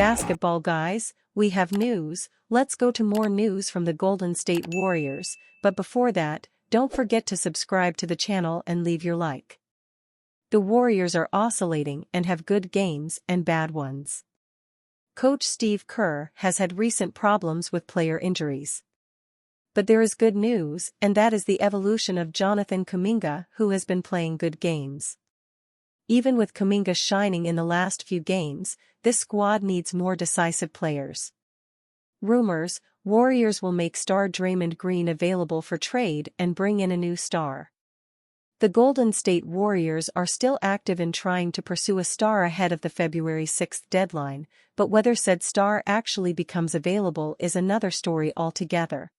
basketball guys, we have news. Let's go to more news from the Golden State Warriors, but before that, don't forget to subscribe to the channel and leave your like. The Warriors are oscillating and have good games and bad ones. Coach Steve Kerr has had recent problems with player injuries. But there is good news, and that is the evolution of Jonathan Kuminga, who has been playing good games. Even with Kuminga shining in the last few games, this squad needs more decisive players. Rumors: Warriors will make star Draymond Green available for trade and bring in a new star. The Golden State Warriors are still active in trying to pursue a star ahead of the February 6 deadline, but whether said star actually becomes available is another story altogether.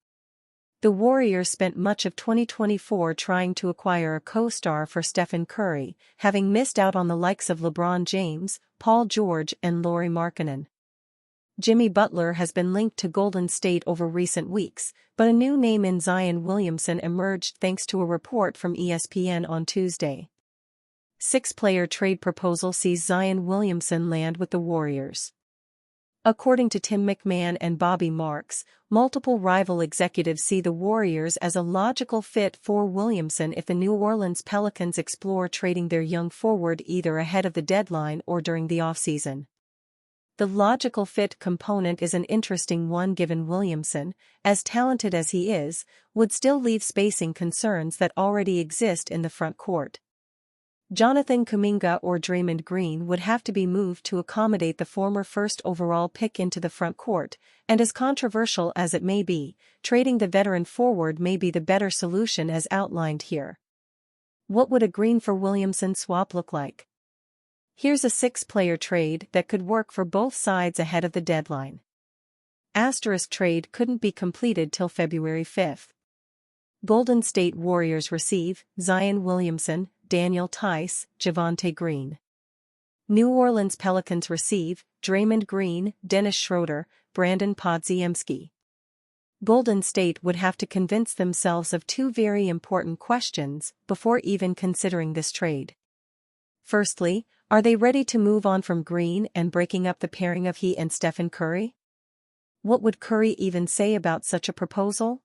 The Warriors spent much of 2024 trying to acquire a co-star for Stephen Curry, having missed out on the likes of LeBron James, Paul George and Lauri Markkanen. Jimmy Butler has been linked to Golden State over recent weeks, but a new name in Zion Williamson emerged thanks to a report from ESPN on Tuesday. Six-player trade proposal sees Zion Williamson land with the Warriors. According to Tim McMahon and Bobby Marks, multiple rival executives see the Warriors as a logical fit for Williamson if the New Orleans Pelicans explore trading their young forward either ahead of the deadline or during the offseason. The logical fit component is an interesting one given Williamson, as talented as he is, would still leave spacing concerns that already exist in the front court. Jonathan Kuminga or Draymond Green would have to be moved to accommodate the former first overall pick into the front court, and as controversial as it may be, trading the veteran forward may be the better solution as outlined here. What would a Green for Williamson swap look like? Here's a six-player trade that could work for both sides ahead of the deadline. Asterisk trade couldn't be completed till February 5. Golden State Warriors receive Zion Williamson, Daniel Tice, Javonte Green. New Orleans Pelicans receive Draymond Green, Dennis Schroeder, Brandon Podziemski. Golden State would have to convince themselves of two very important questions before even considering this trade. Firstly, are they ready to move on from Green and breaking up the pairing of he and Stephen Curry? What would Curry even say about such a proposal?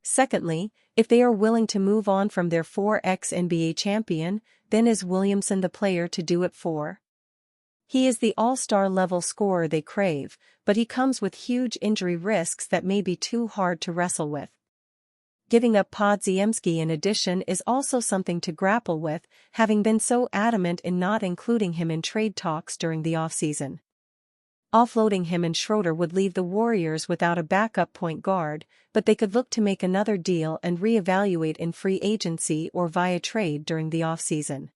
Secondly, if they are willing to move on from their 4x NBA champion, then is Williamson the player to do it for? He is the all-star level scorer they crave, but he comes with huge injury risks that may be too hard to wrestle with. Giving up Podziemski in addition is also something to grapple with, having been so adamant in not including him in trade talks during the offseason. Offloading him and Schroeder would leave the Warriors without a backup point guard, but they could look to make another deal and reevaluate in free agency or via trade during the offseason.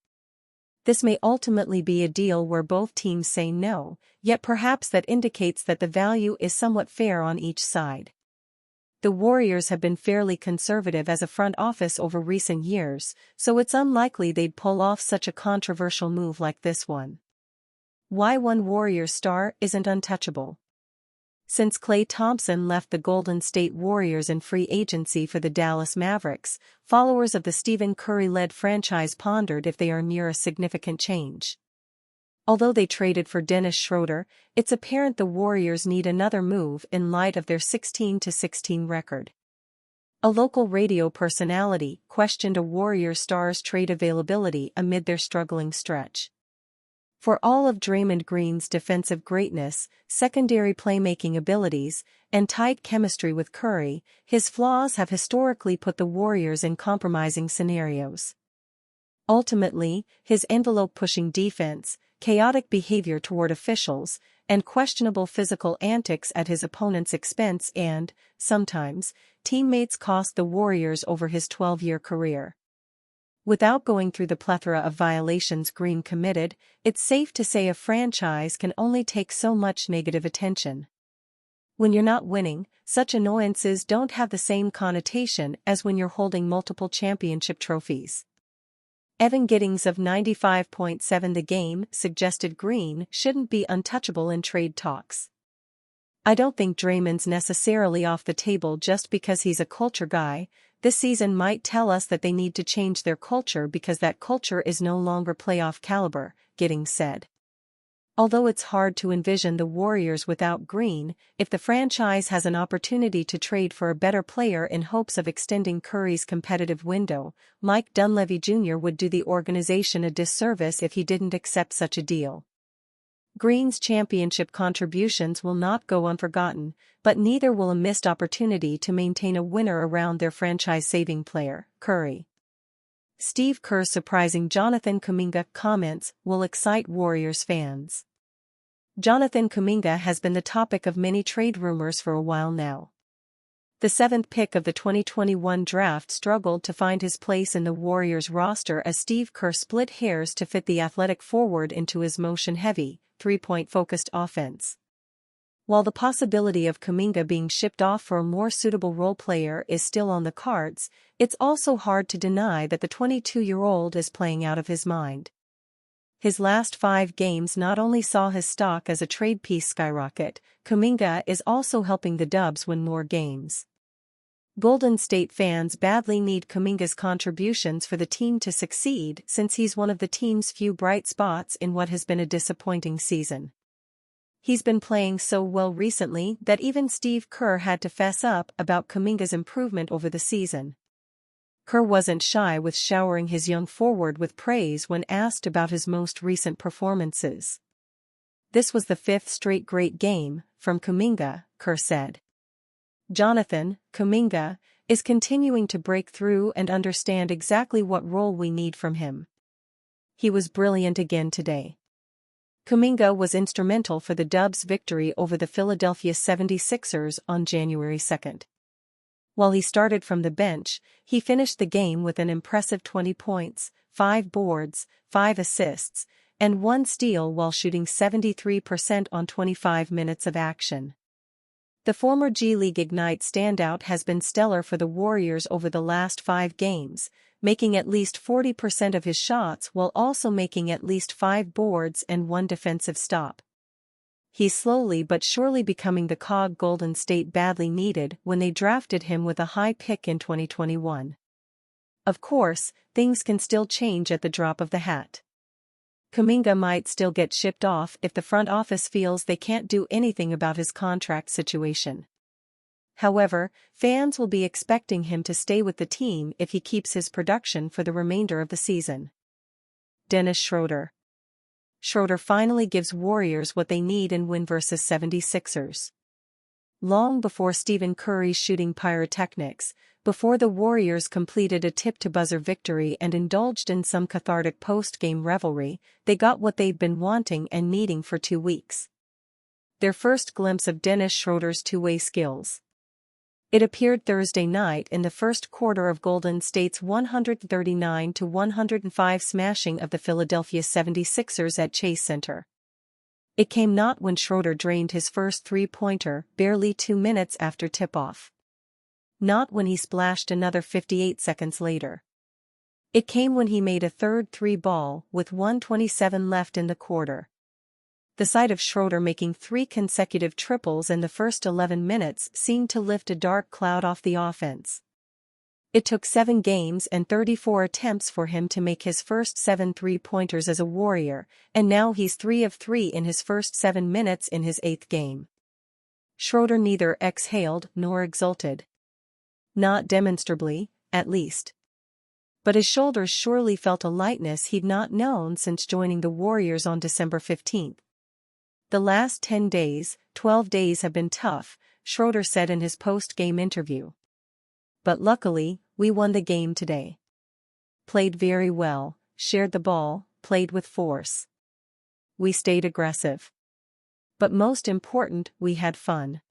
This may ultimately be a deal where both teams say no, yet perhaps that indicates that the value is somewhat fair on each side. The Warriors have been fairly conservative as a front office over recent years, so it's unlikely they'd pull off such a controversial move like this one. Why one Warriors star isn't untouchable? Since Klay Thompson left the Golden State Warriors in free agency for the Dallas Mavericks, followers of the Stephen Curry-led franchise pondered if they are near a significant change. Although they traded for Dennis Schroeder, it's apparent the Warriors need another move in light of their 16-16 record. A local radio personality questioned a Warriors star's trade availability amid their struggling stretch. For all of Draymond Green's defensive greatness, secondary playmaking abilities, and tight chemistry with Curry, his flaws have historically put the Warriors in compromising scenarios. Ultimately, his envelope-pushing defense, chaotic behavior toward officials, and questionable physical antics at his opponent's expense and, sometimes, teammates cost the Warriors over his 12-year career. Without going through the plethora of violations Green committed, it's safe to say a franchise can only take so much negative attention. When you're not winning, such annoyances don't have the same connotation as when you're holding multiple championship trophies. Evan Giddings of 95.7 The Game suggested Green shouldn't be untouchable in trade talks. I don't think Draymond's necessarily off the table just because he's a culture guy. This season might tell us that they need to change their culture because that culture is no longer playoff caliber, Giddings said. Although it's hard to envision the Warriors without Green, if the franchise has an opportunity to trade for a better player in hopes of extending Curry's competitive window, Mike Dunleavy Jr. would do the organization a disservice if he didn't accept such a deal. Green's championship contributions will not go unforgotten, but neither will a missed opportunity to maintain a winner around their franchise-saving player, Curry. Steve Kerr's surprising Jonathan Kuminga comments will excite Warriors fans. Jonathan Kuminga has been the topic of many trade rumors for a while now. The 7th pick of the 2021 draft struggled to find his place in the Warriors roster as Steve Kerr split hairs to fit the athletic forward into his motion-heavy, three-point-focused offense. While the possibility of Kuminga being shipped off for a more suitable role player is still on the cards, it's also hard to deny that the 22-year-old is playing out of his mind. His last 5 games not only saw his stock as a trade piece skyrocket, Kuminga is also helping the Dubs win more games. Golden State fans badly need Kuminga's contributions for the team to succeed since he's one of the team's few bright spots in what has been a disappointing season. He's been playing so well recently that even Steve Kerr had to fess up about Kuminga's improvement over the season. Kerr wasn't shy with showering his young forward with praise when asked about his most recent performances. "This was the 5th straight great game from Kuminga," Kerr said. Jonathan Kuminga is continuing to break through and understand exactly what role we need from him. He was brilliant again today. Kuminga was instrumental for the Dubs' victory over the Philadelphia 76ers on January 2. While he started from the bench, he finished the game with an impressive 20 points, 5 boards, 5 assists, and 1 steal while shooting 73% on 25 minutes of action. The former G League Ignite standout has been stellar for the Warriors over the last 5 games, making at least 40% of his shots while also making at least 5 boards and 1 defensive stop. He's slowly but surely becoming the cog Golden State badly needed when they drafted him with a high pick in 2021. Of course, things can still change at the drop of the hat. Kuminga might still get shipped off if the front office feels they can't do anything about his contract situation. However, fans will be expecting him to stay with the team if he keeps his production for the remainder of the season. Dennis Schroeder. Schroeder finally gives Warriors what they need in win versus 76ers. Long before Stephen Curry's shooting pyrotechnics, before the Warriors completed a tip-to-buzzer victory and indulged in some cathartic post-game revelry, they got what they'd been wanting and needing for 2 weeks. Their first glimpse of Dennis Schroeder's two-way skills. It appeared Thursday night in the first quarter of Golden State's 139-105 smashing of the Philadelphia 76ers at Chase Center. It came not when Schroeder drained his first three-pointer barely 2 minutes after tip-off. Not when he splashed another 58 seconds later. It came when he made a third three-ball with 1:27 left in the quarter. The sight of Schroeder making 3 consecutive triples in the first 11 minutes seemed to lift a dark cloud off the offense. It took 7 games and 34 attempts for him to make his first 7 three-pointers as a Warrior, and now he's 3 of 3 in his first 7 minutes in his 8th game. Schroeder neither exhaled nor exulted. Not demonstrably, at least. But his shoulders surely felt a lightness he'd not known since joining the Warriors on December 15. "The last 10 days, 12 days have been tough," Schroeder said in his post-game interview. "But luckily, we won the game today. Played very well, shared the ball, played with force. We stayed aggressive. But most important, we had fun.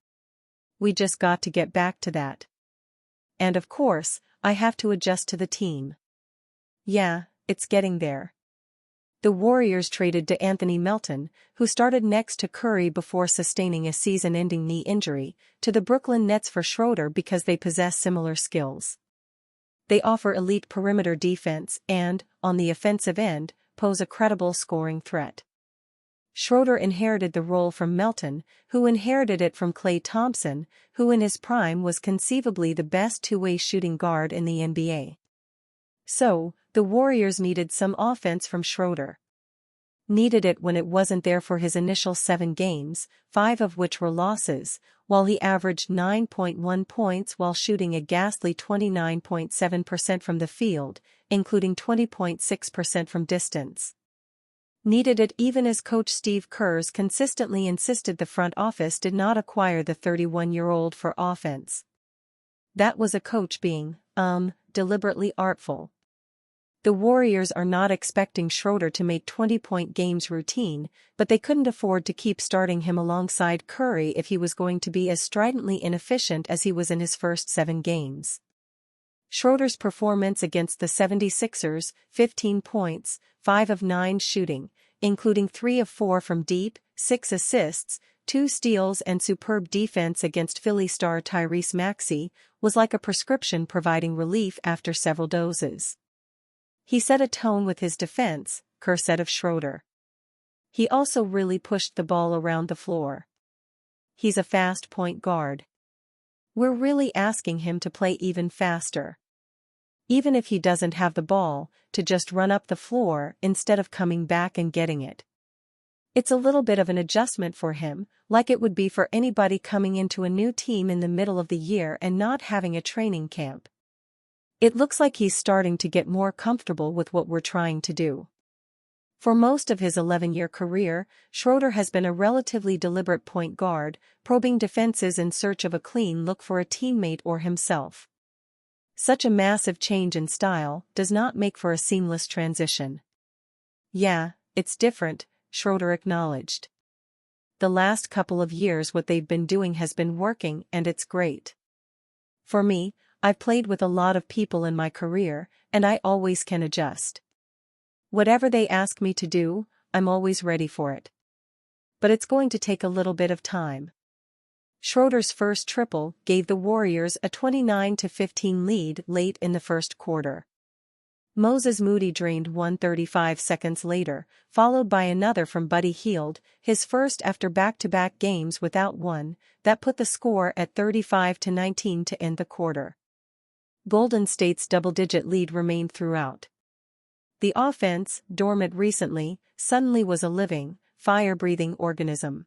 We just got to get back to that. And of course, I have to adjust to the team. Yeah, it's getting there." The Warriors traded to Anthony Melton, who started next to Curry before sustaining a season-ending knee injury, to the Brooklyn Nets for Schroeder because they possess similar skills. They offer elite perimeter defense and, on the offensive end, pose a credible scoring threat. Schroeder inherited the role from Melton, who inherited it from Klay Thompson, who in his prime was conceivably the best two-way shooting guard in the NBA. So, the Warriors needed some offense from Schroeder. Needed it when it wasn't there for his initial 7 games, 5 of which were losses, while he averaged 9.1 points while shooting a ghastly 29.7% from the field, including 20.6% from distance. Needed it even as coach Steve Kerr's consistently insisted the front office did not acquire the 31-year-old for offense. That was a coach being, deliberately artful. The Warriors are not expecting Schroeder to make 20-point games routine, but they couldn't afford to keep starting him alongside Curry if he was going to be as stridently inefficient as he was in his first 7 games. Schroeder's performance against the 76ers, 15 points, 5 of 9 shooting, including 3 of 4 from deep, 6 assists, 2 steals and superb defense against Philly star Tyrese Maxey, was like a prescription providing relief after several doses. He set a tone with his defense, Kerr said of Schroeder. He also really pushed the ball around the floor. He's a fast point guard. We're really asking him to play even faster. Even if he doesn't have the ball, to just run up the floor instead of coming back and getting it. It's a little bit of an adjustment for him, like it would be for anybody coming into a new team in the middle of the year and not having a training camp. It looks like he's starting to get more comfortable with what we're trying to do. For most of his 11-year career, Schroeder has been a relatively deliberate point guard, probing defenses in search of a clean look for a teammate or himself. Such a massive change in style does not make for a seamless transition. Yeah, it's different, Schroeder acknowledged. The last couple of years what they've been doing has been working and it's great. For me, I've played with a lot of people in my career, and I always can adjust. Whatever they ask me to do, I'm always ready for it. But it's going to take a little bit of time. Schroeder's first triple gave the Warriors a 29-15 lead late in the first quarter. Moses Moody drained one 35 seconds later, followed by another from Buddy Hield, his first after back-to-back games without one, that put the score at 35-19 to end the quarter. Golden State's double-digit lead remained throughout. The offense, dormant recently, suddenly was a living, fire-breathing organism.